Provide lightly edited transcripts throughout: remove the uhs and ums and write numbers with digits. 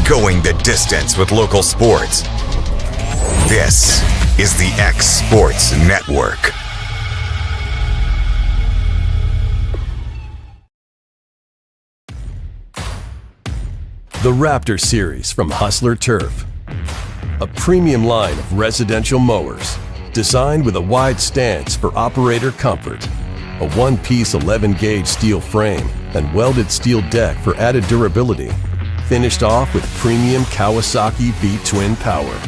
going the distance with local sports. This is the X Sports Network. The Raptor Series from Hustler Turf. A premium line of residential mowers designed with a wide stance for operator comfort. A one-piece 11-gauge steel frame and welded steel deck for added durability. Finished off with premium Kawasaki V-twin power.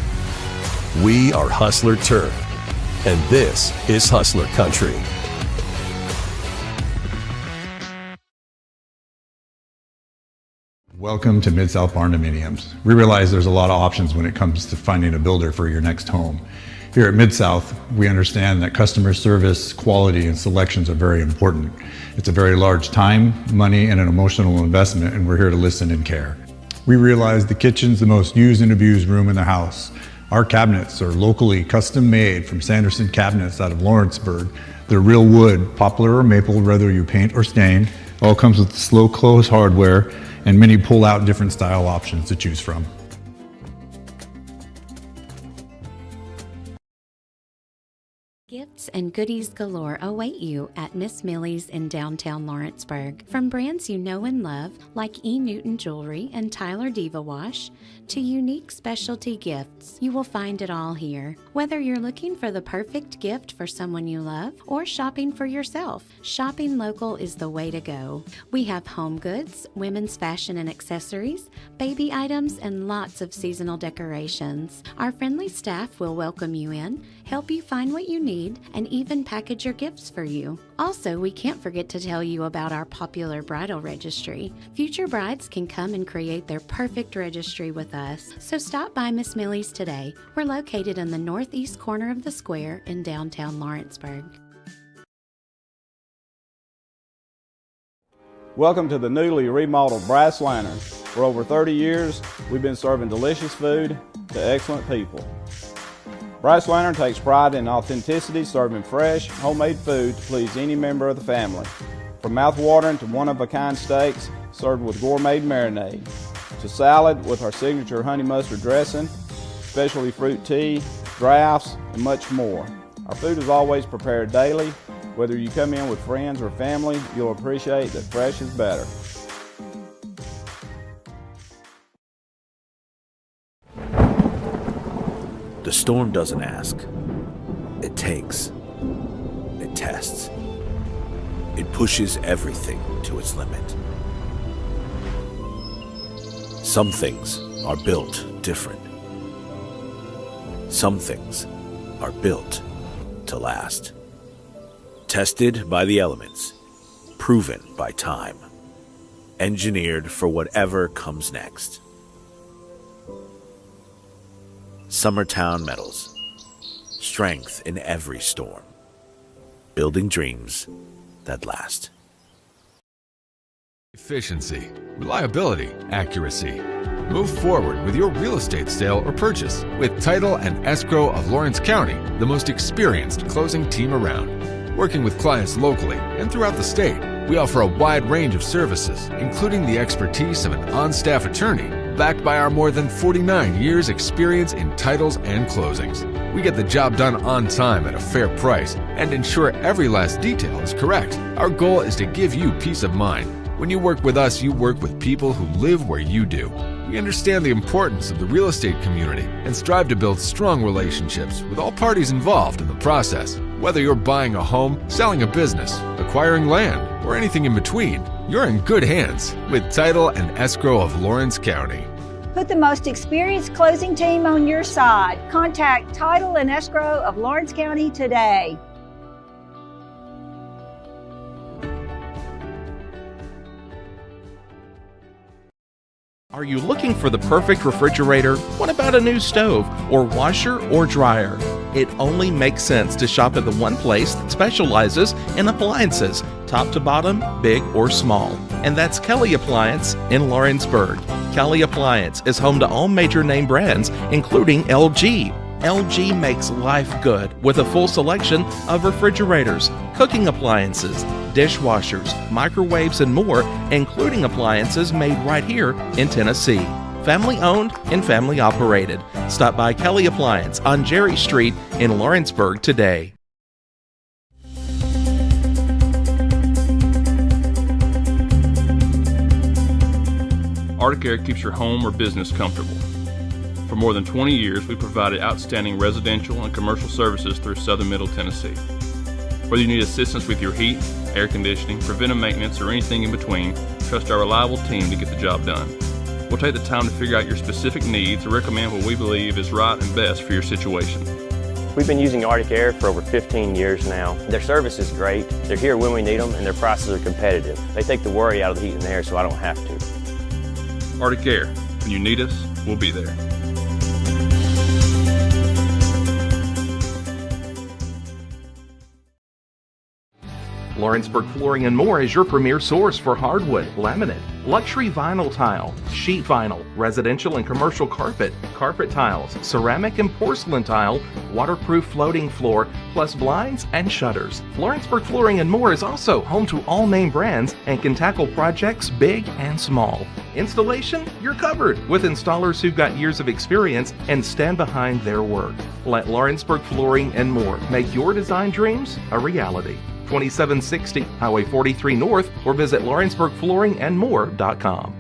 We are Hustler Turf, and this is Hustler Country. Welcome to Mid-South Barn Dominiums. We realize there's a lot of options when it comes to finding a builder for your next home. Here at Mid-South, we understand that customer service, quality, and selections are very important. It's a very large time, money, and an emotional investment, and we're here to listen and care. We realize the kitchen's the most used and abused room in the house. Our cabinets are locally custom made from Sanderson cabinets out of Lawrenceburg. They're real wood, poplar or maple, whether you paint or stain. All comes with slow close hardware and many pull-out different style options to choose from. Gifts and goodies galore await you at Miss Millie's in downtown Lawrenceburg. From brands you know and love, like E. Newton Jewelry and Tyler Diva Wash, to unique specialty gifts, you will find it all here. Whether you're looking for the perfect gift for someone you love or shopping for yourself, shopping local is the way to go. We have home goods, women's fashion and accessories, baby items, and lots of seasonal decorations. Our friendly staff will welcome you in, help you find what you need, and even package your gifts for you. Also, we can't forget to tell you about our popular bridal registry. Future brides can come and create their perfect registry with us. So stop by Miss Millie's today. We're located in the northeast corner of the square in downtown Lawrenceburg. Welcome to the newly remodeled Brass Lantern. For over 30 years, we've been serving delicious food to excellent people. Brass Lantern takes pride in authenticity, serving fresh, homemade food to please any member of the family. From mouth-watering to one-of-a-kind steaks served with gourmet marinade, to salad with our signature honey mustard dressing, specialty fruit tea, drafts, and much more. Our food is always prepared daily. Whether you come in with friends or family, you'll appreciate that fresh is better. The storm doesn't ask. It takes. It tests. It pushes everything to its limit. Some things are built different. Some things are built to last. Tested by the elements. Proven by time. Engineered for whatever comes next. Summertown Metals. Strength in every storm. Building dreams that last. Efficiency, reliability, accuracy. Move forward with your real estate sale or purchase with Title and Escrow of Lawrence County, the most experienced closing team around. Working with clients locally and throughout the state, we offer a wide range of services, including the expertise of an on-staff attorney, backed by our more than 49 years experience in titles and closings. We get the job done on time at a fair price and ensure every last detail is correct. Our goal is to give you peace of mind. When you work with us, you work with people who live where you do. We understand the importance of the real estate community and strive to build strong relationships with all parties involved in the process. Whether you're buying a home, selling a business, acquiring land, or anything in between, you're in good hands with Title and Escrow of Lawrence County. Put the most experienced closing team on your side. Contact Title and Escrow of Lawrence County today. Are you looking for the perfect refrigerator? What about a new stove or washer or dryer? It only makes sense to shop at the one place that specializes in appliances, top to bottom, big or small. And that's Kelly Appliance in Lawrenceburg. Kelly Appliance is home to all major name brands, including LG. LG makes life good with a full selection of refrigerators, cooking appliances, dishwashers, microwaves, and more, including appliances made right here in Tennessee. family owned and family operated. Stop by Kelly Appliance on Jerry Street in Lawrenceburg today. Arctic Air keeps your home or business comfortable. For more than 20 years, we provided outstanding residential and commercial services through southern Middle Tennessee. Whether you need assistance with your heat, air conditioning, preventive maintenance, or anything in between, trust our reliable team to get the job done. We'll take the time to figure out your specific needs and recommend what we believe is right and best for your situation. We've been using Arctic Air for over 15 years now. Their service is great, they're here when we need them, and their prices are competitive. They take the worry out of the heat and air so I don't have to. Arctic Air. When you need us, we'll be there. Lawrenceburg Flooring and More is your premier source for hardwood, laminate, luxury vinyl tile, sheet vinyl, residential and commercial carpet, carpet tiles, ceramic and porcelain tile, waterproof floating floor, plus blinds and shutters. Lawrenceburg Flooring and More is also home to all name brands and can tackle projects big and small. Installation? You're covered with installers who've got years of experience and stand behind their work. Let Lawrenceburg Flooring and More make your design dreams a reality. 2760 Highway 43 North or visit lawrenceburgflooringandmore.com.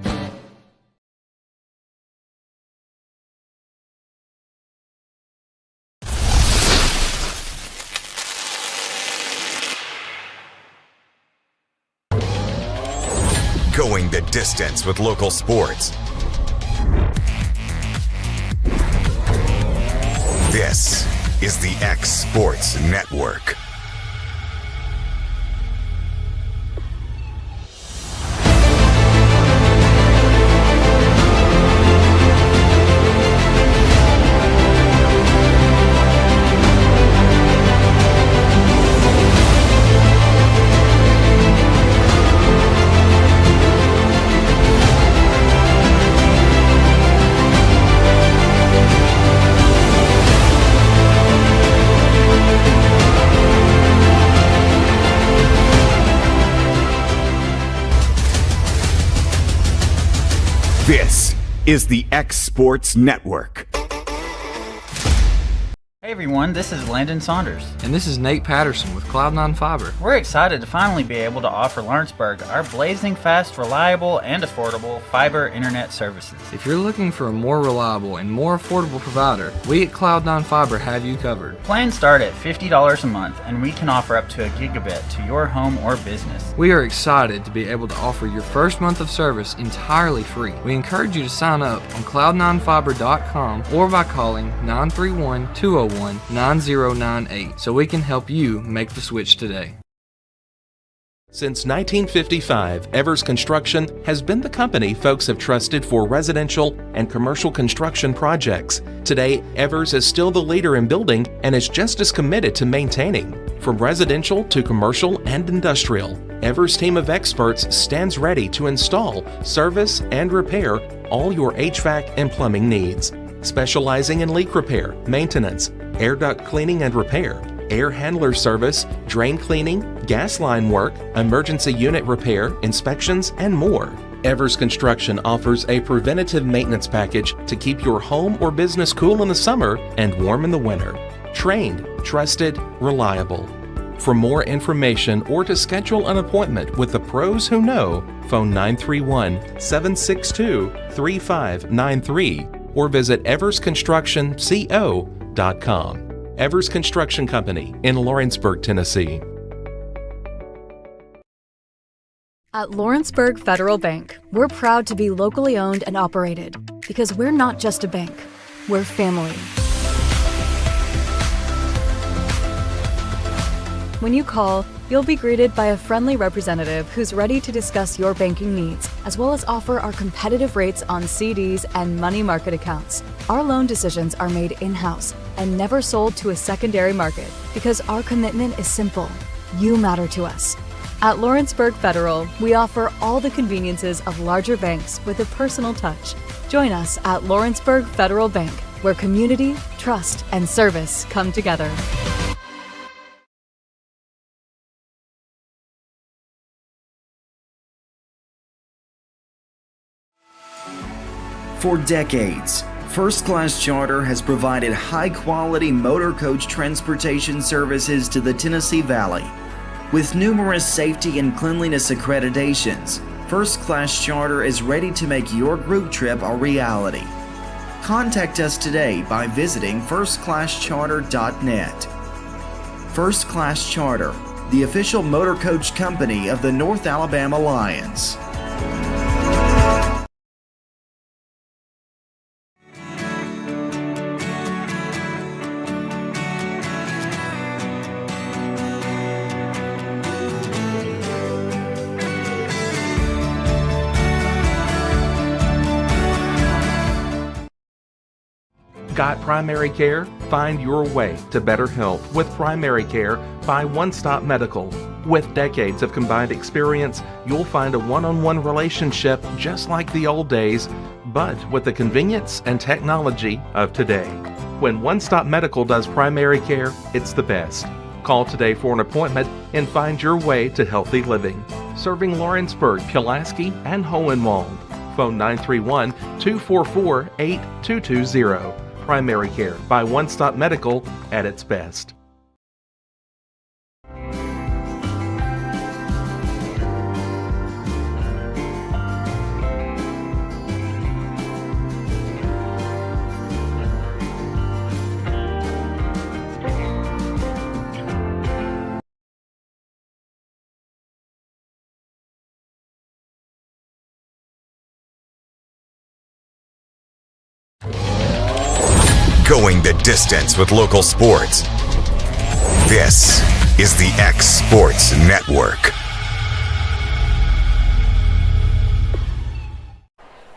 Going the distance with local sports. This is the X Sports Network. This is the X Sports Network. Hey everyone, this is Landon Saunders. And this is Nate Patterson with Cloud9 Fiber. We're excited to finally be able to offer Lawrenceburg our blazing fast, reliable, and affordable fiber internet services. If you're looking for a more reliable and more affordable provider, we at Cloud9 Fiber have you covered. Plans start at $50 a month, and we can offer up to a gigabit to your home or business. We are excited to be able to offer your first month of service entirely free. We encourage you to sign up on cloud9fiber.com or by calling 931-201-9098 so we can help you make the switch today. Since 1955, Evers Construction has been the company folks have trusted for residential and commercial construction projects. Today, Evers is still the leader in building and is just as committed to maintaining. From residential to commercial and industrial, Evers' team of experts stands ready to install, service, and repair all your HVAC and plumbing needs. Specializing in leak repair, maintenance, air duct cleaning and repair, air handler service, drain cleaning, gas line work, emergency unit repair, inspections, and more. Evers Construction offers a preventative maintenance package to keep your home or business cool in the summer and warm in the winter. Trained, trusted, reliable. For more information or to schedule an appointment with the pros who know, phone 931-762-3593 or visit eversconstructionco.com. Evers Construction Company in Lawrenceburg, Tennessee. At Lawrenceburg Federal Bank, we're proud to be locally owned and operated because we're not just a bank, we're family. When you call, you'll be greeted by a friendly representative who's ready to discuss your banking needs, as well as offer our competitive rates on CDs and money market accounts. Our loan decisions are made in-house and never sold to a secondary market because our commitment is simple. You matter to us. At Lawrenceburg Federal, we offer all the conveniences of larger banks with a personal touch. Join us at Lawrenceburg Federal Bank, where community, trust, and service come together. For decades, First Class Charter has provided high-quality motor coach transportation services to the Tennessee Valley. With numerous safety and cleanliness accreditations, First Class Charter is ready to make your group trip a reality. Contact us today by visiting firstclasscharter.net. First Class Charter, the official motor coach company of the North Alabama Lions. Got primary care? Find your way to better health with primary care by One Stop Medical. With decades of combined experience, you'll find a one-on-one relationship just like the old days, but with the convenience and technology of today. When One Stop Medical does primary care, it's the best. Call today for an appointment and find your way to healthy living. Serving Lawrenceburg, Pulaski, and Hohenwald. Phone 931-244-8220. Primary care by One Stop Medical at its best. Going the distance with local sports. This is the X Sports Network.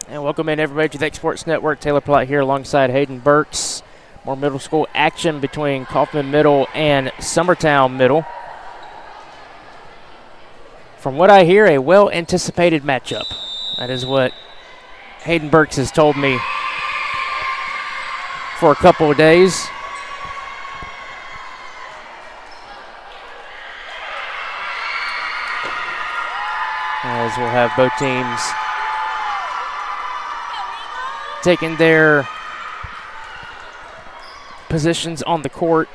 And welcome in everybody to the X Sports Network. Taylor Platt here alongside Hayden Burks. More middle school action between Coffman Middle and Summertown Middle. From what I hear, a well-anticipated matchup. That is what Hayden Burks has told me for a couple of days. As we'll have both teams taking their positions on the court.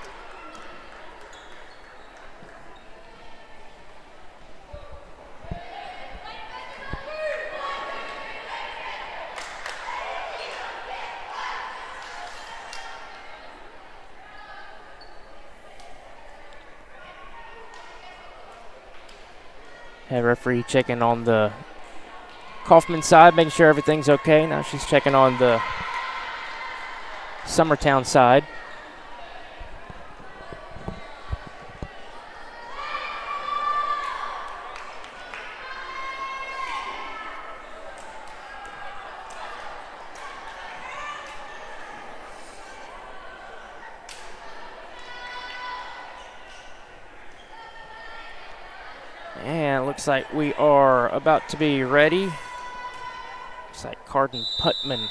Have referee checking on the Coffman side, making sure everything's okay. Now she's checking on the Summertown side. And looks like we are about to be ready. Looks like Carden Putman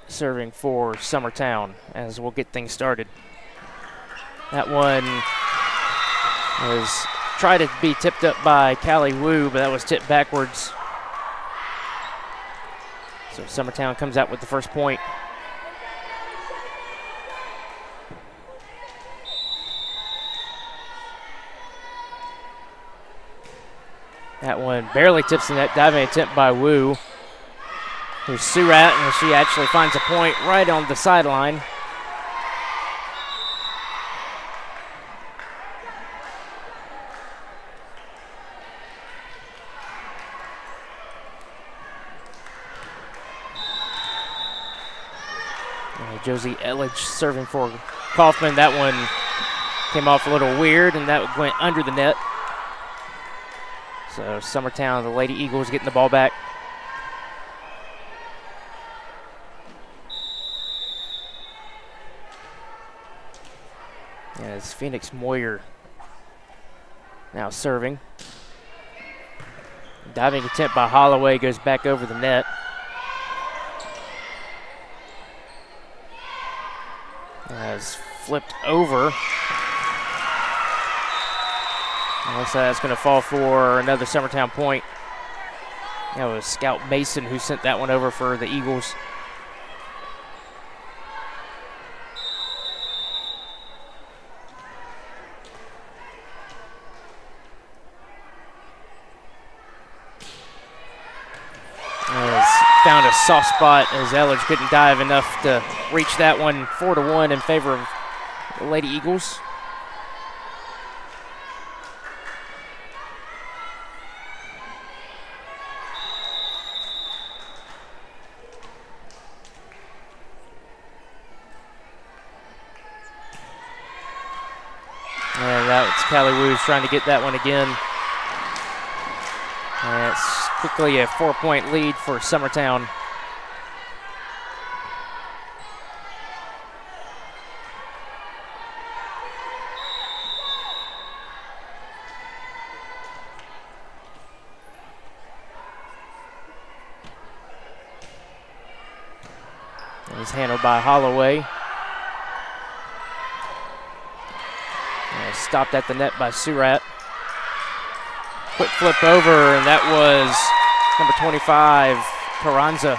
serving for Summertown as we'll get things started. That one was tried to be tipped up by Callie Wu, but that was tipped backwards. So Summertown comes out with the first point. That one barely tips the net, diving attempt by Wu. There's Surratt, and she actually finds a point right on the sideline. Josie Elledge serving for Coffman. That one came off a little weird, and that went under the net. So Summertown, the Lady Eagles, getting the ball back. And it's Phoenix Moyer now serving. Diving attempt by Holloway goes back over the net. Has flipped over. Looks like that's going to fall for another Summertown point. That was Scout Mason who sent that one over for the Eagles. Found a soft spot as Ellage couldn't dive enough to reach that one. 4-1 in favor of the Lady Eagles. And that's Callie Woos trying to get that one again. And it's quickly a 4-point lead for Summertown. It was handled by Holloway. And stopped at the net by Surratt. Quick flip over, and that was number 25, Carranza.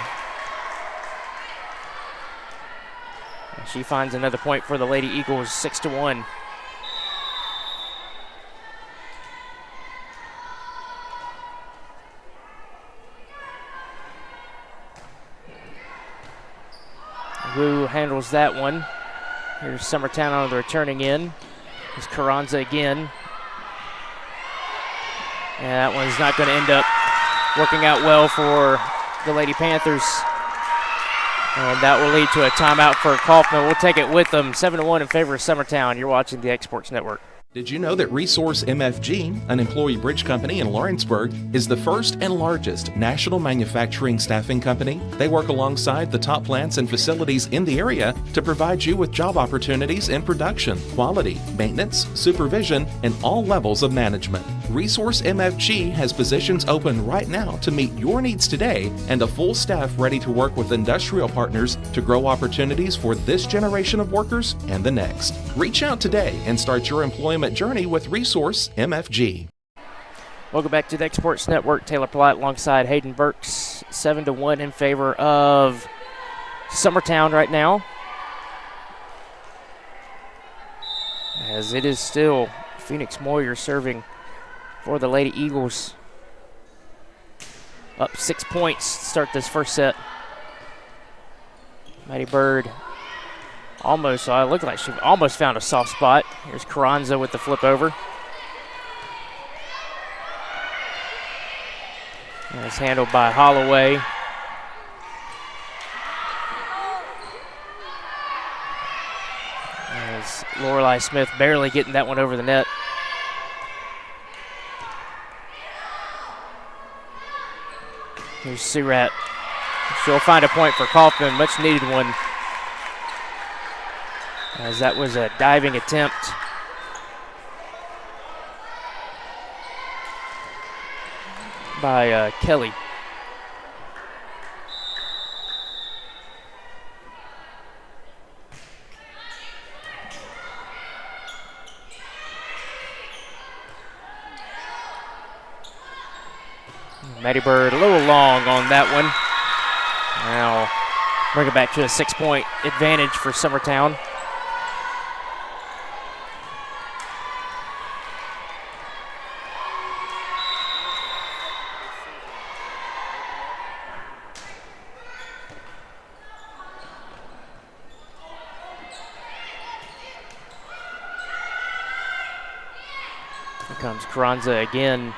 And she finds another point for the Lady Eagles, 6-1. Wu handles that one. Here's Summertown on the returning end. Here's Carranza again. And that one's not going to end up working out well for the Lady Panthers. And that will lead to a timeout for Coffman. We'll take it with them. 7-1 in favor of Summertown. You're watching the Exports Network. Did you know that Resource MFG, an employee bridge company in Lawrenceburg, is the first and largest national manufacturing staffing company? They work alongside the top plants and facilities in the area to provide you with job opportunities in production, quality, maintenance, supervision, and all levels of management. Resource MFG has positions open right now to meet your needs today and a full staff ready to work with industrial partners to grow opportunities for this generation of workers and the next. Reach out today and start your employment journey with Resource MFG. Welcome back to the Exports Network. Taylor Platt alongside Hayden Burks. 7-1 in favor of Summertown right now, as it is still Phoenix Moyer serving for the Lady Eagles. Up 6 points to start this first set. Maddie Bird almost, it looked like she almost found a soft spot. Here's Carranza with the flip over. And it's handled by Holloway. As Lorelei Smith barely getting that one over the net. Here's Surratt. She'll find a point for Coffman, much needed one, as that was a diving attempt by Kelly. Maddie Bird a little long on that one. Now bring it back to a 6-point advantage for Summertown. Here comes Carranza again.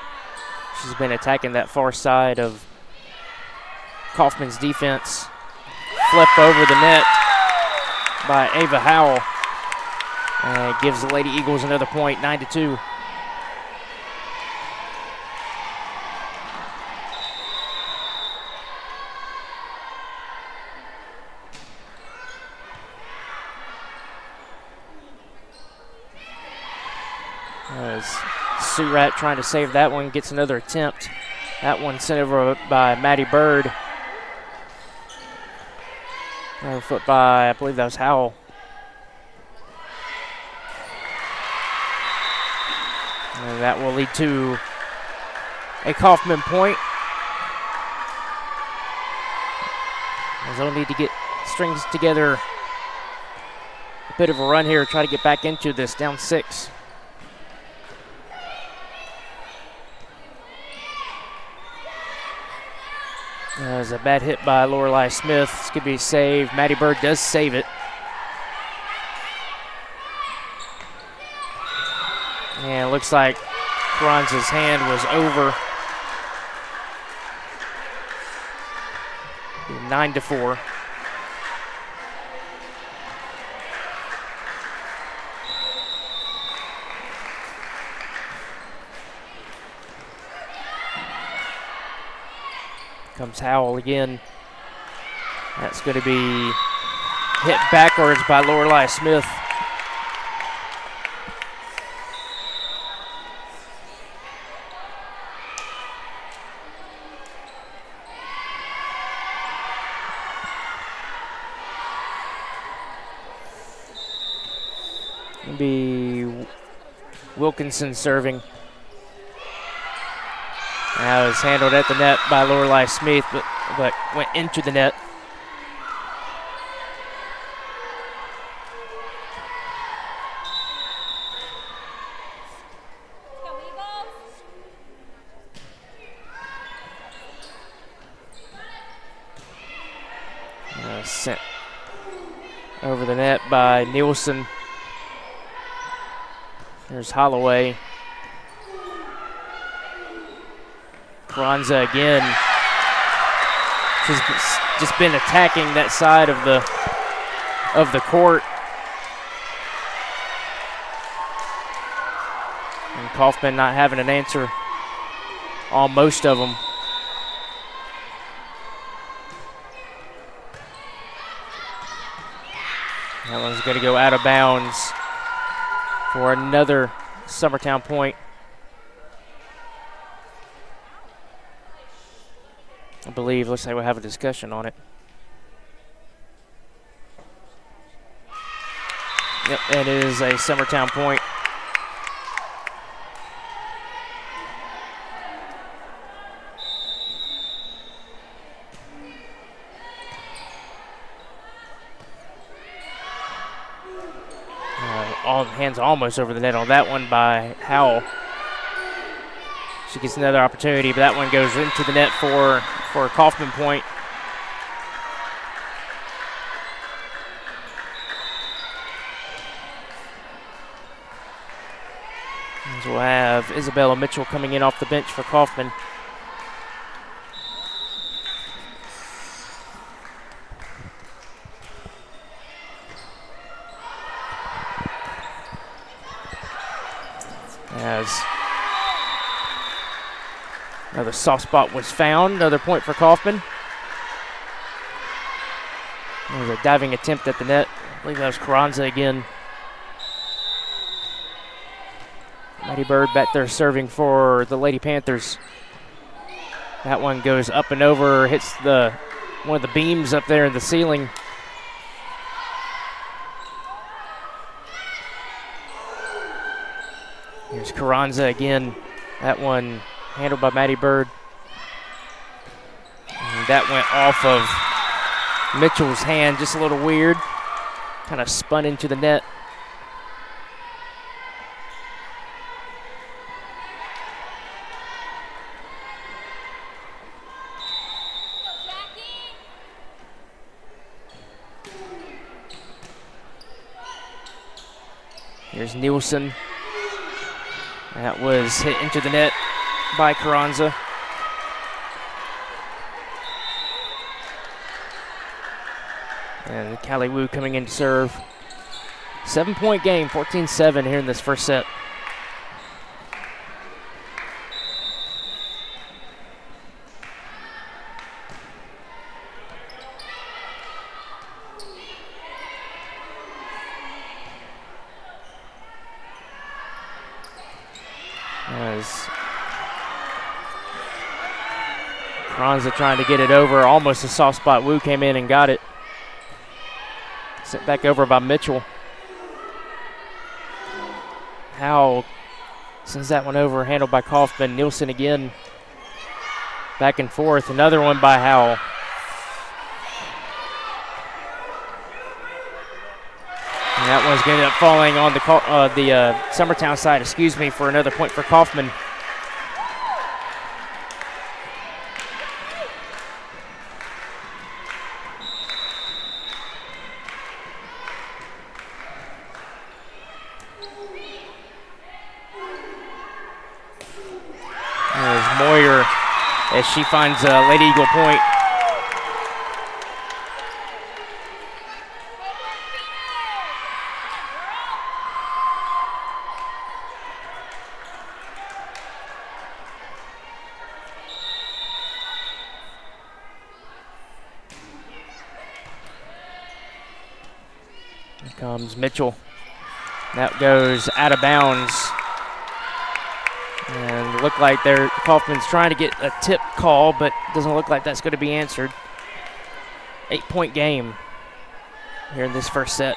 She's been attacking that far side of Coffman's defense. Flip over the net by Ava Howell. And gives the Lady Eagles another point, 9-2. As Surratt trying to save that one, gets another attempt. That one sent over by Maddie Bird. Another foot by, I believe that was Howell. And that will lead to a Coffman point. They'll need to get strings together a bit of a run here, try to get back into this, down 6. That was a bad hit by Lorelei Smith. This could be saved. Maddie Bird does save it. And it looks like Carranza's hand was over. 9-4. Comes Howell again. That's going to be hit backwards by Lorelei Smith. Be Wilkinson serving. Now it's handled at the net by Lorelei Smith, but went into the net. Sent over the net by Nielsen. There's Holloway. Carranza again. She's just been attacking that side of the court. And Coffman not having an answer on most of them. That one's going to go out of bounds for another Summertown point. I believe, looks like we'll have a discussion on it. Yep, it is a Summertown point. All hands almost over the net on that one by Howell. She gets another opportunity, but that one goes into the net for a Coffman point. So we'll have Isabella Mitchell coming in off the bench for Coffman. As another soft spot was found, another point for Coffman. There's a diving attempt at the net. I believe that was Carranza again. Maddie Bird back there serving for the Lady Panthers. That one goes up and over, hits one of the beams up there in the ceiling. Here's Carranza again. That one handled by Maddie Bird. And that went off of Mitchell's hand, just a little weird. Kind of spun into the net. Here's Nielsen. That was hit into the net by Carranza. And Callie Wu coming in to serve. 7-point game, 14-7 here in this first set. As Carranza trying to get it over, almost a soft spot. Wu came in and got it. Sent back over by Mitchell. Howell sends that one over, handled by Coffman. Nielsen again. Back and forth. Another one by Howell. And that one's going to end up falling on the Summertown side, for another point for Coffman. There's Moyer as she finds a Lady Eagle point. Here comes Mitchell. That goes out of bounds. And look like Coffman's trying to get a tip call, but doesn't look like that's going to be answered. 8-point game here in this first set.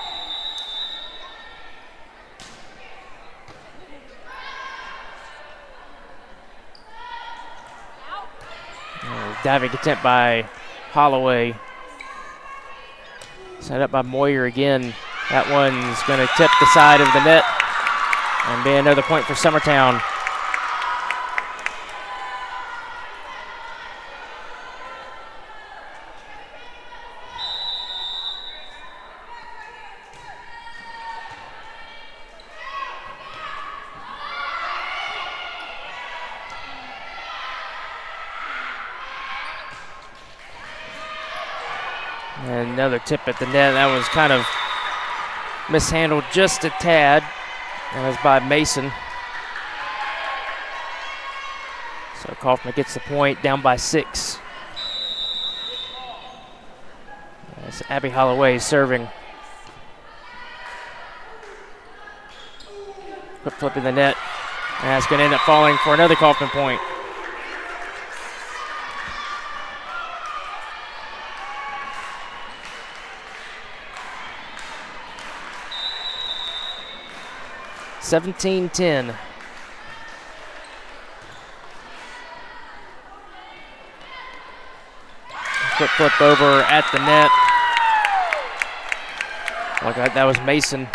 Diving attempt by Holloway. Set up by Moyer again. That one's going to tip the side of the net and be another point for Summertown. And another tip at the net. That was kind of mishandled just a tad. That was by Mason. So Coffman gets the point, down by 6. That's Abby Holloway serving. Quick flip in the net. And that's going to end up falling for another Coffman point. (17-10). Quick flip over at the net. Looked like that was Mason.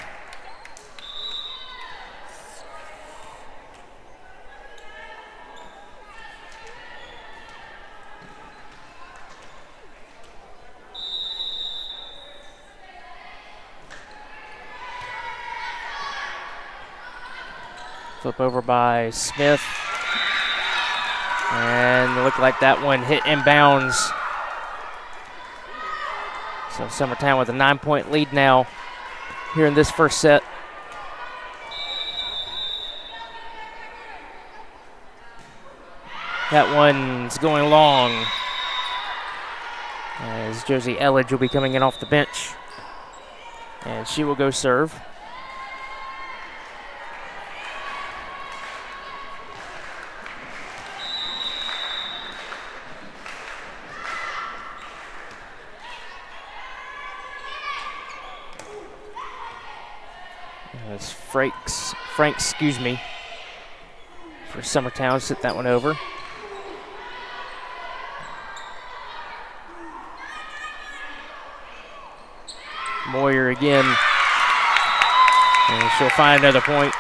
Flip over by Smith. And it looked like that one hit inbounds. So Summertown with a 9-point lead now here in this first set. That one's going long as Josie Elledge will be coming in off the bench. And she will go serve. That's Franks, for Summertown. Sit that one over. Moyer again. And she'll find another point.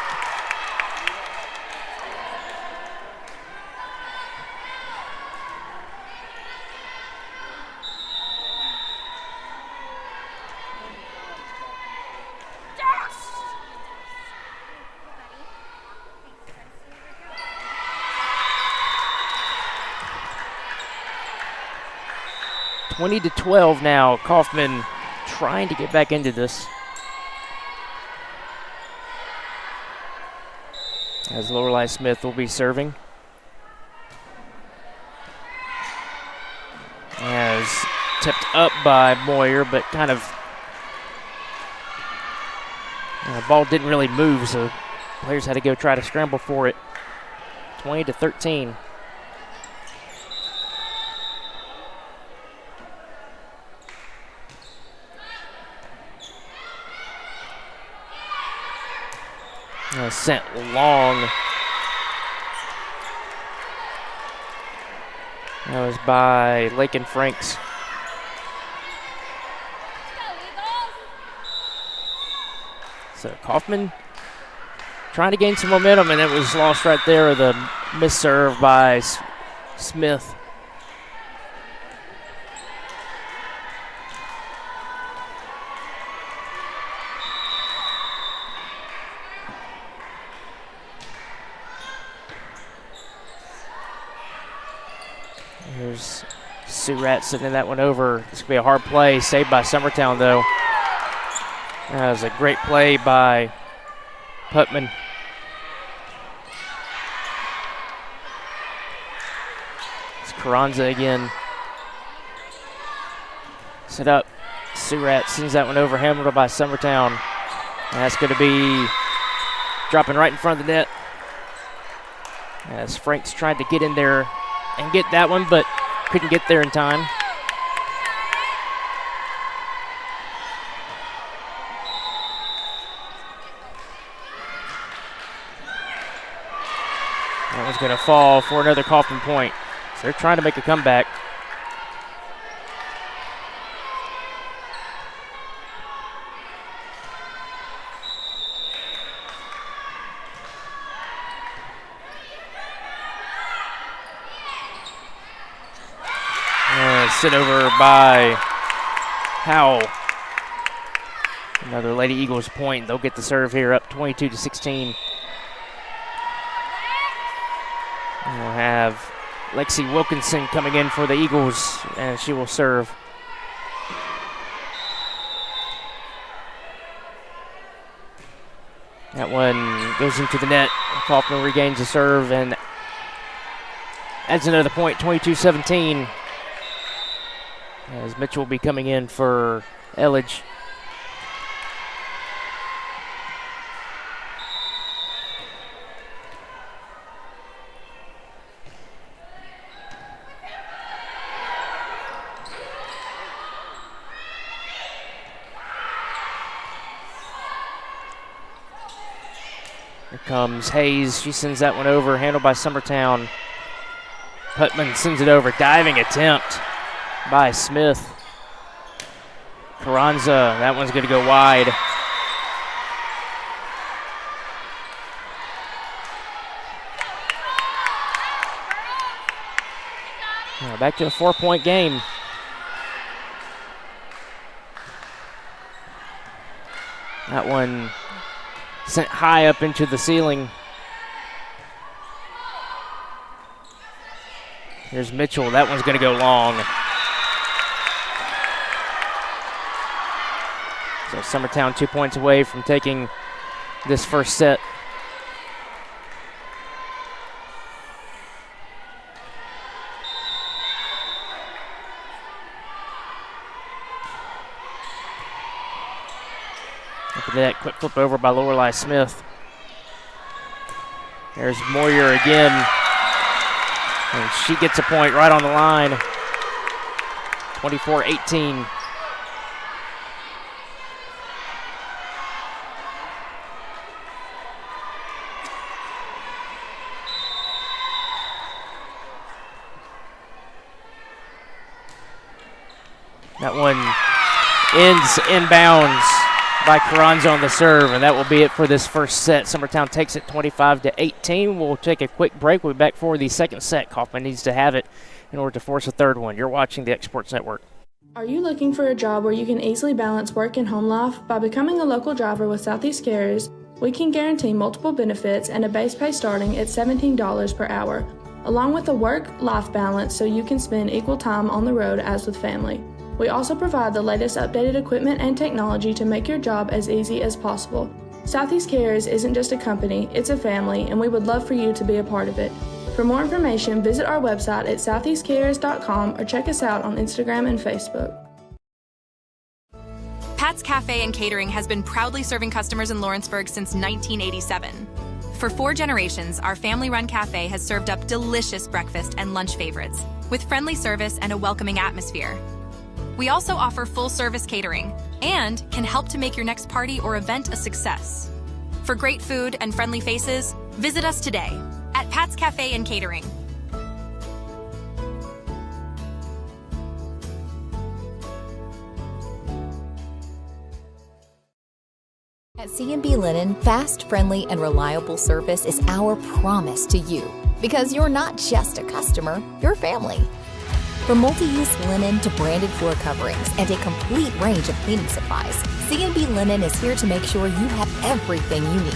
(20-12) now. Coffman trying to get back into this. As Lorelei Smith will be serving. As tipped up by Moyer, but kind of the ball didn't really move, so players had to go try to scramble for it. 20-13. Sent long. That was by Lakin Franks. So Coffman trying to gain some momentum, and it was lost right there with a missed serve by Smith. Here's Surratt sending that one over. This could be a hard play. Saved by Summertown, though. That was a great play by Putman. It's Carranza again. Set up. Surratt sends that one over. Hammered by Summertown. And that's going to be dropping right in front of the net. As Franks tried to get in there and get that one, but couldn't get there in time. That one's going to fall for another Coffman point. So they're trying to make a comeback. Sent over by Howell. Another Lady Eagles point. They'll get the serve here, up 22-16. And we'll have Lexi Wilkinson coming in for the Eagles, and she will serve. That one goes into the net. Coffman regains the serve and adds another point, 22-17. As Mitchell will be coming in for Elledge. Here comes Hayes. She sends that one over, handled by Summertown. Putman sends it over, diving attempt by Smith. Carranza, that one's going to go wide. Now back to a 4-point game. That one sent high up into the ceiling. Here's Mitchell. That one's going to go long. So Summertown 2 points away from taking this first set. Look at that quick flip over by Lorelei Smith. There's Moyer again. And she gets a point right on the line. 24-18. That one ends inbounds by Carranza on the serve, and that will be it for this first set. Summertown takes it 25-18. We'll take a quick break. We'll be back for the second set. Coffman needs to have it in order to force a third one. You're watching the Exports Network. Are you looking for a job where you can easily balance work and home life? By becoming a local driver with Southeast Carriers, we can guarantee multiple benefits and a base pay starting at $17 per hour, along with a work-life balance so you can spend equal time on the road as with family. We also provide the latest updated equipment and technology to make your job as easy as possible. Southeast Carriers isn't just a company, it's a family, and we would love for you to be a part of it. For more information, visit our website at southeastcarriers.com or check us out on Instagram and Facebook. Pat's Cafe and Catering has been proudly serving customers in Lawrenceburg since 1987. For 4 generations, our family-run cafe has served up delicious breakfast and lunch favorites, with friendly service and a welcoming atmosphere. We also offer full-service catering and can help to make your next party or event a success. For great food and friendly faces, visit us today at Pat's Cafe and Catering. At C&B Linen, fast, friendly, and reliable service is our promise to you. Because you're not just a customer, you're family. From multi-use linen to branded floor coverings and a complete range of cleaning supplies, C&B Linen is here to make sure you have everything you need.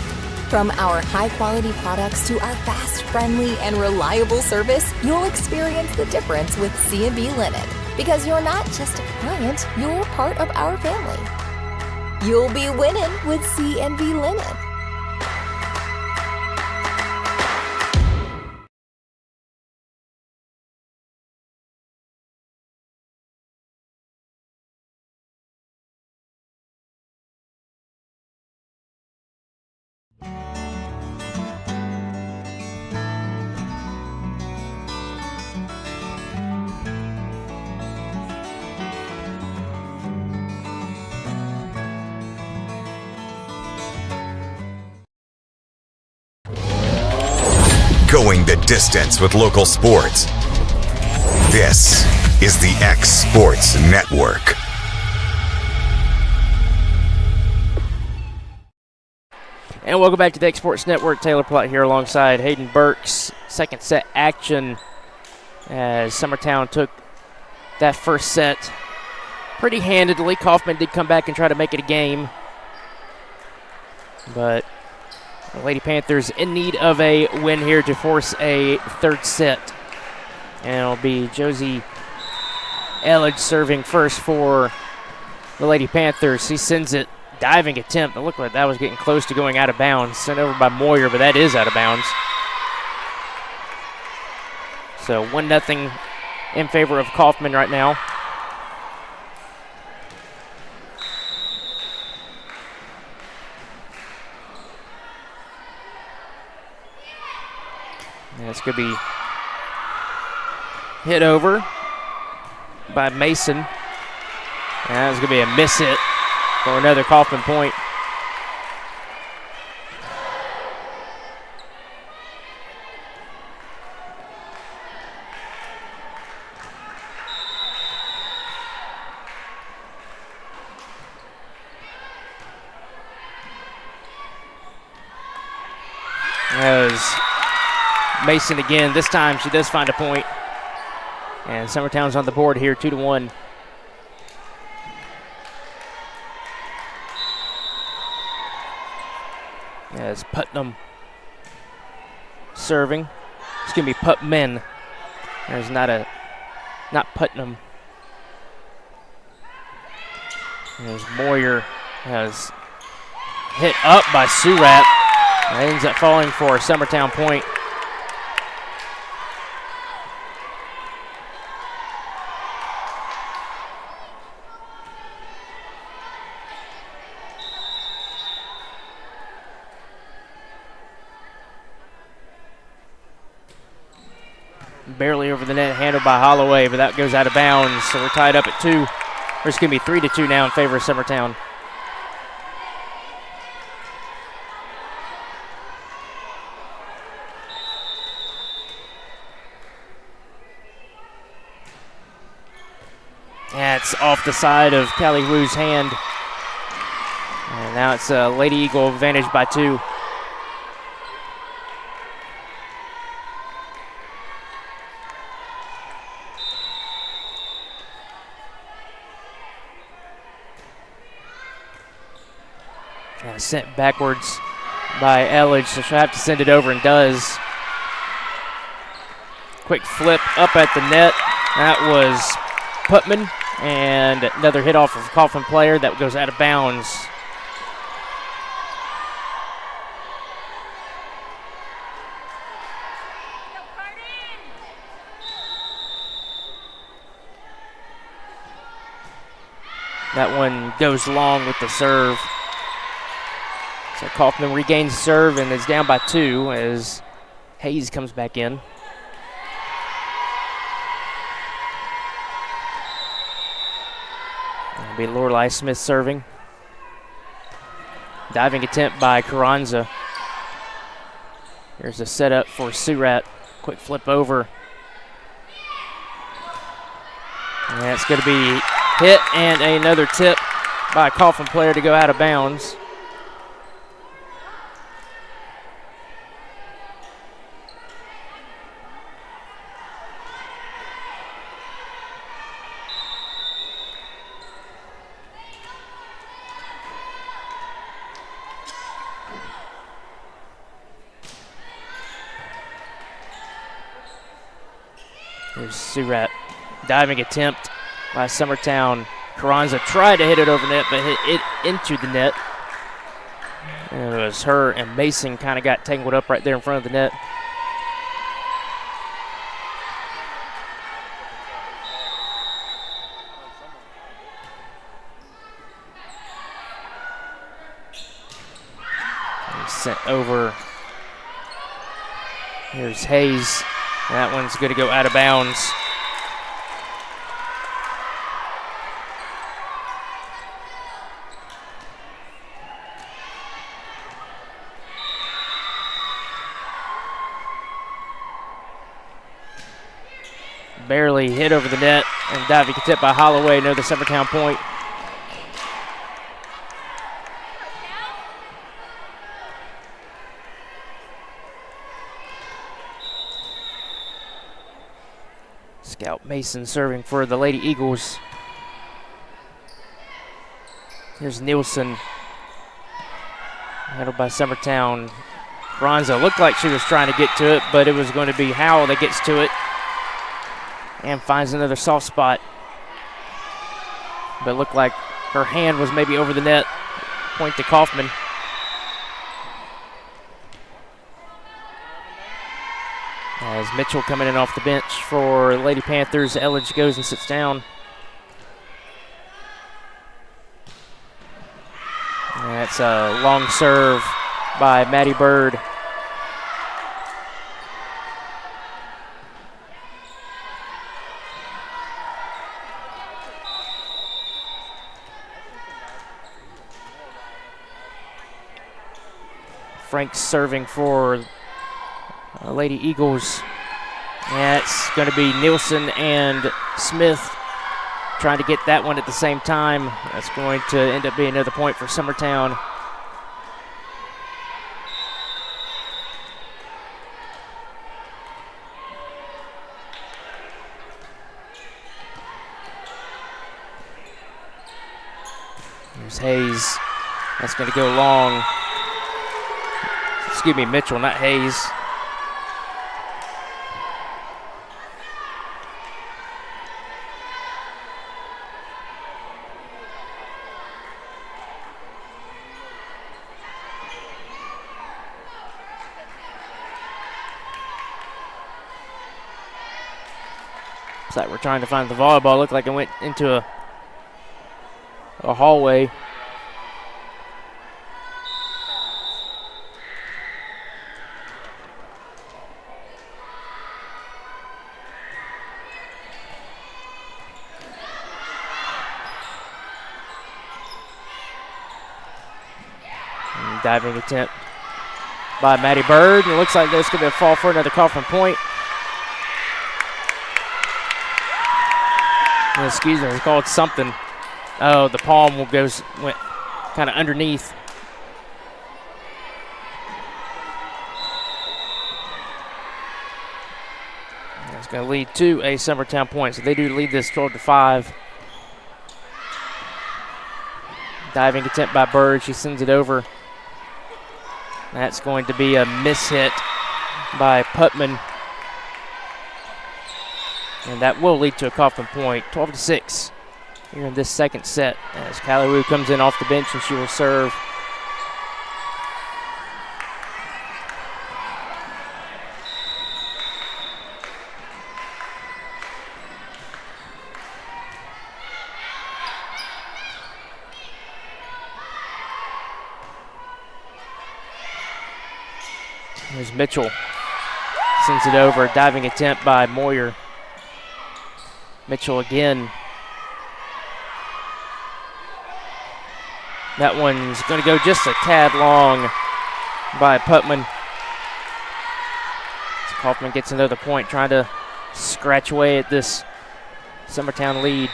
From our high-quality products to our fast, friendly, and reliable service, you'll experience the difference with C&B Linen. Because you're not just a client, you're part of our family. You'll be winning with C&B Linen. Going the distance with local sports. This is the X Sports Network. And welcome back to the X Sports Network. Taylor Plott here alongside Hayden Burks. Second set action as Summertown took that first set pretty handedly. Coffman did come back and try to make it a game, but the Lady Panthers in need of a win here to force a third set. And it'll be Josie Elledge serving first for the Lady Panthers. He sends it, diving attempt. It looked like that was getting close to going out of bounds. Sent over by Moyer, but that is out of bounds. So 1-0 in favor of Coffman right now. And it's going to be hit over by Mason. And that's going to be a miss hit for another Coffman point. As Mason again, this time she does find a point. And Summertown's on the board here, 2-1. As Putnam serving. It's going to be Putman. There's not Putnam. There's Moyer, has hit up by Surratt. That ends up falling for a Summertown point. Barely over the net, handled by Holloway, but that goes out of bounds. So we're tied up at 2. It's going to be 3-2 now in favor of Summertown. That's off the side of Callie Wu's hand. And now it's a Lady Eagle advantage by 2. Sent backwards by Elledge, so she'll have to send it over and does. Quick flip up at the net. That was Putman, and another hit off of a Coffman player that goes out of bounds. That one goes long with the serve. So Coffman regains serve and is down by 2 as Hayes comes back in. It'll be Lorelei Smith serving. Diving attempt by Carranza. Here's a setup for Surratt. Quick flip over. And that's going to be hit and another tip by a Coffman player to go out of bounds. There's Surratt. Diving attempt by Summertown. Carranza tried to hit it over net, but hit it into the net. And it was her and Mason kind of got tangled up right there in front of the net. And sent over. Here's Hayes. That one's going to go out of bounds. Barely hit over the net, and diving tip by Holloway, another Summertown point. Scout Mason serving for the Lady Eagles. Here's Nielsen. Handled by Summertown. Bronza looked like she was trying to get to it, but it was going to be Howell that gets to it. And finds another soft spot. But it looked like her hand was maybe over the net. Point to Coffman. As Mitchell coming in off the bench for Lady Panthers, Elledge goes and sits down. And that's a long serve by Maddie Bird. Frank's serving for Lady Eagles. That's going to be Nielsen and Smith trying to get that one at the same time. That's going to end up being another point for Summertown. Here's Hayes. That's going to go long. Excuse me, Mitchell, not Hayes. Looks like we're trying to find the volleyball. Looked like it went into a hallway. Diving attempt by Maddie Bird. And it looks like there's going to be a fall for another Coffman point. Excuse me, it's called something. Oh, the palm went kind of underneath. That's going to lead to a Summertown point. So they do lead this 12-5. Diving attempt by Bird. She sends it over. That's going to be a mishit by Putman. And that will lead to a Coffman point. 12-6 here in this second set as Kylie Wu comes in off the bench and she will serve. There's Mitchell. Sends it over. Diving attempt by Moyer. Mitchell again. That one's going to go just a tad long by Putman. So Coffman gets another point, trying to scratch away at this Summertown lead.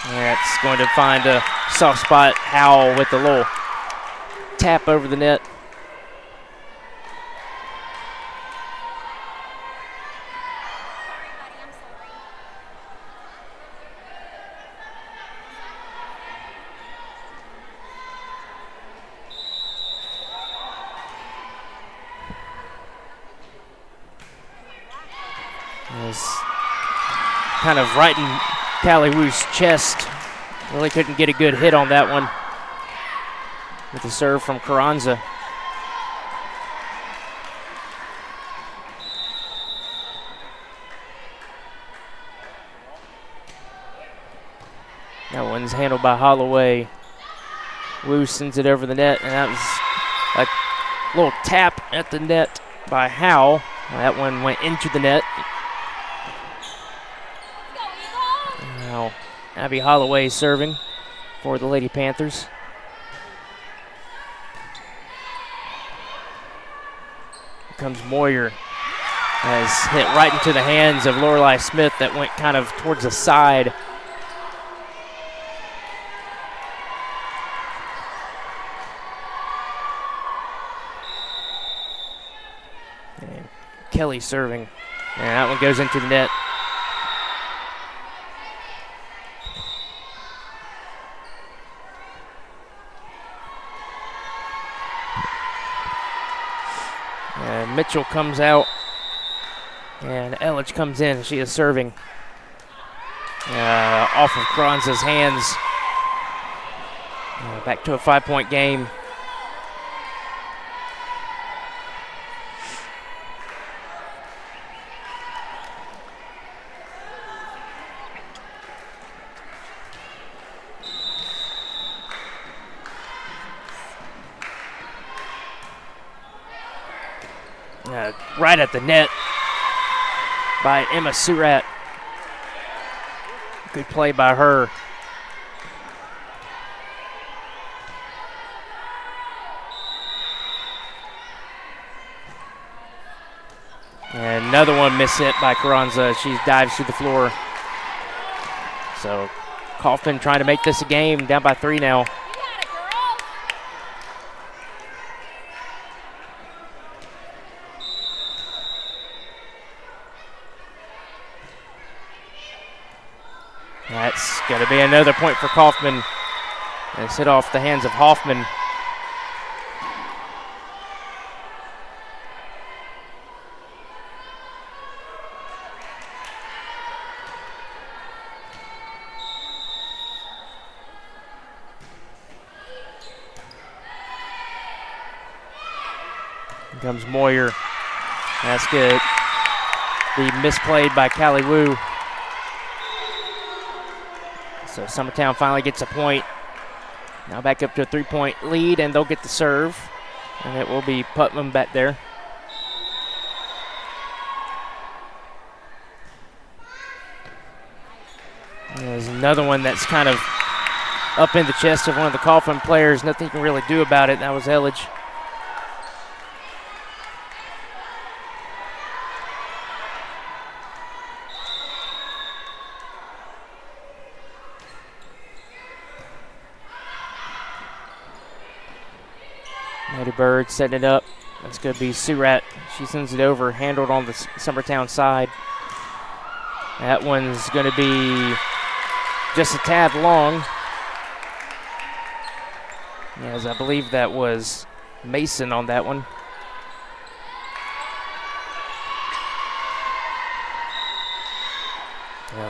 That's going to find a soft spot. Howell with the little tap over the net. Was kind of right in Callie Wu's chest. Really couldn't get a good hit on that one with the serve from Carranza. That one's handled by Holloway. Wu sends it over the net, and that was a little tap at the net by Howe. That one went into the net. Now, Abby Holloway serving for the Lady Panthers. Here comes Moyer. Has hit right into the hands of Lorelei Smith that went kind of towards the side. And Kelly serving. And that one goes into the net. And Mitchell comes out. And Ellich comes in. She is serving off of Carranza's hands. Back to a 5-point game. Right at the net by Emma Surratt. Good play by her. And another one miss hit by Carranza. She dives to the floor. So Coffman trying to make this a game, down by 3 now. That's going to be another point for Coffman. And it's hit off the hands of Hoffman. Here comes Moyer. That's good. The misplayed by Callie Wu. So Summertown finally gets a point. Now back up to a 3-point lead, and they'll get the serve. And it will be Putnam back there. And there's another one that's kind of up in the chest of one of the Coffman players. Nothing you can really do about it. That was Elledge. Maddie Bird setting it up. That's going to be Surratt. She sends it over, handled on the Summertown side. That one's going to be just a tad long. As I believe that was Mason on that one.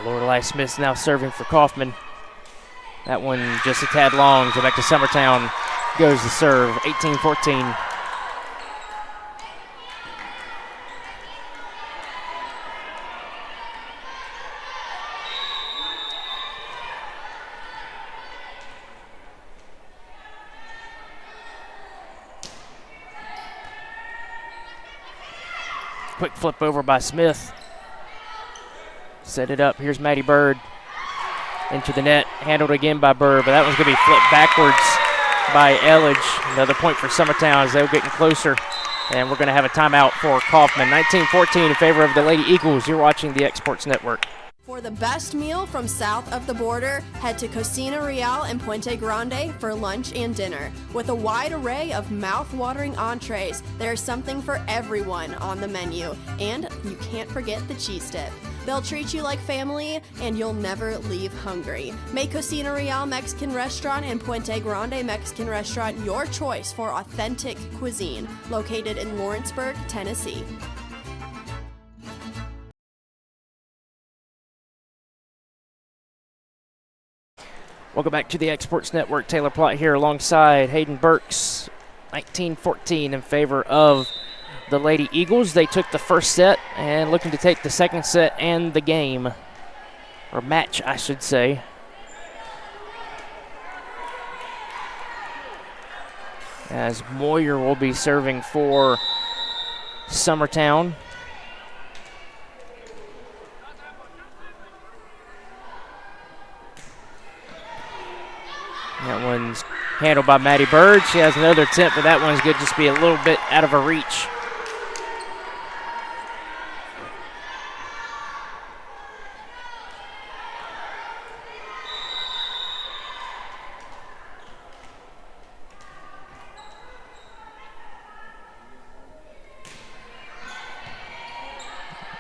Lorelei Smith's now serving for Coffman. That one just a tad long, so back to Summertown. Goes to serve, 18-14. Quick flip over by Smith. Set it up. Here's Maddie Bird. Into the net. Handled again by Bird, but that one's going to be flipped backwards by Elledge. Another point for Summertown as they're getting closer. And we're going to have a timeout for Coffman. 19-14 in favor of the Lady Eagles. You're watching the Exports Network. For the best meal from south of the border, head to Cocina Real and Puente Grande for lunch and dinner. With a wide array of mouth-watering entrees, there's something for everyone on the menu. And you can't forget the cheese dip. They'll treat you like family, and you'll never leave hungry. Make Cocina Real Mexican Restaurant and Puente Grande Mexican Restaurant your choice for authentic cuisine, located in Lawrenceburg, Tennessee. Welcome back to the Exports Network. Taylor Plott here alongside Hayden Burks. 19-14 in favor of the Lady Eagles. They took the first set and looking to take the second set and the game, or match, I should say. As Moyer will be serving for Summertown. That one's handled by Maddie Bird. She has another attempt, but that one's good, just be a little bit out of her reach.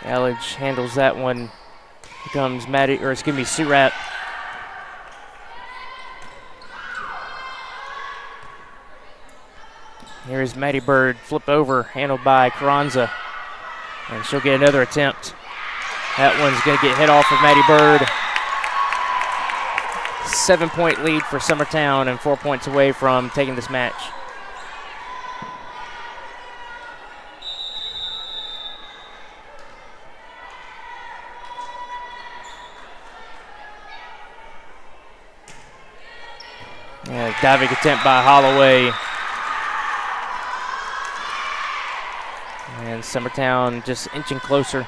Elledge handles that one. Here comes Surratt. Here's Maddie Bird, flip over, handled by Carranza. And she'll get another attempt. That one's going to get hit off of Maddie Bird. 7-point lead for Summertown and 4 points away from taking this match. Yeah, diving attempt by Holloway. And Summertown just inching closer.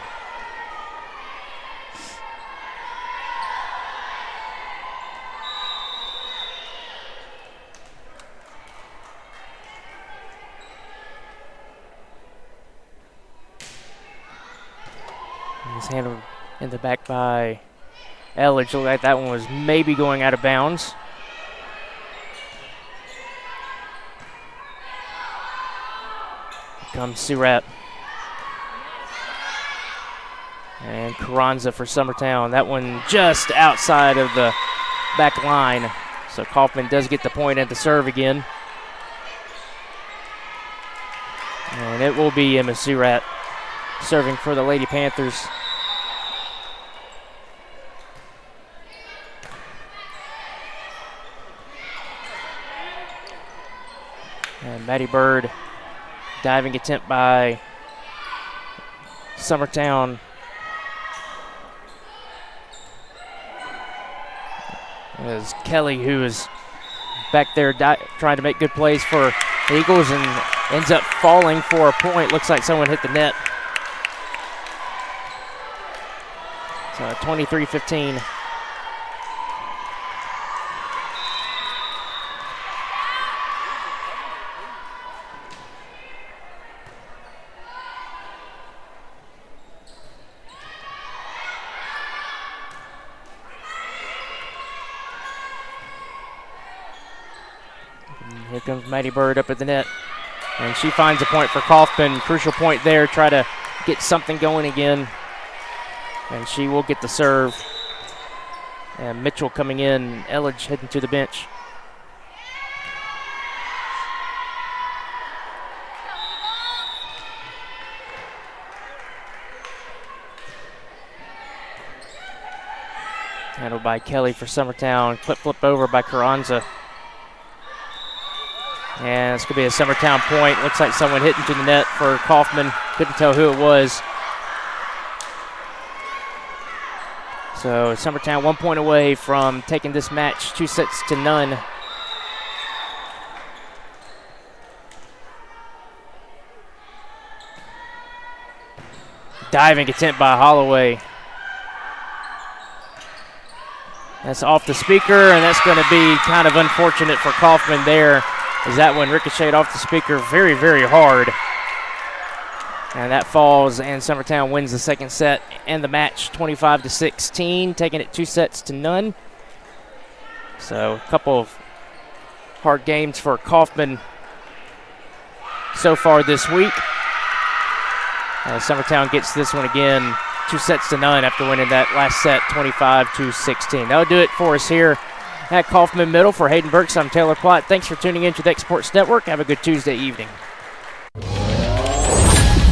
He's handled in the back by Elledge. Looked like that one was maybe going out of bounds. Here comes Surratt. And Carranza for Summertown. That one just outside of the back line. So Coffman does get the point at the serve again. And it will be Emma Surratt serving for the Lady Panthers. And Maddie Bird, diving attempt by Summertown. As Kelly, who is back there trying to make good plays for the Eagles and ends up falling for a point. Looks like someone hit the net. So 23-15. Here comes Maddie Bird up at the net. And she finds a point for Coffman. Crucial point there. Try to get something going again. And she will get the serve. And Mitchell coming in. Elledge heading to the bench. Handled by Kelly for Summertown. Flip over by Carranza. And it's going to be a Summertown point. Looks like someone hit into the net for Coffman. Couldn't tell who it was. So Summertown 1 point away from taking this match 2-0. Diving attempt by Holloway. That's off the speaker, and that's going to be kind of unfortunate for Coffman there, as that one ricocheted off the speaker very, very hard. And that falls, and Summertown wins the second set and the match 25-16, taking it 2-0. So a couple of hard games for Coffman so far this week. Summertown gets this one again, 2-0 after winning that last set 25-16. That'll do it for us here at Coffman Middle. For Hayden Burks, I'm Taylor Plott. Thanks for tuning in to the Exports Network. Have a good Tuesday evening.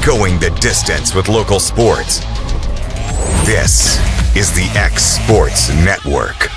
Going the distance with local sports. This is the X Sports Network.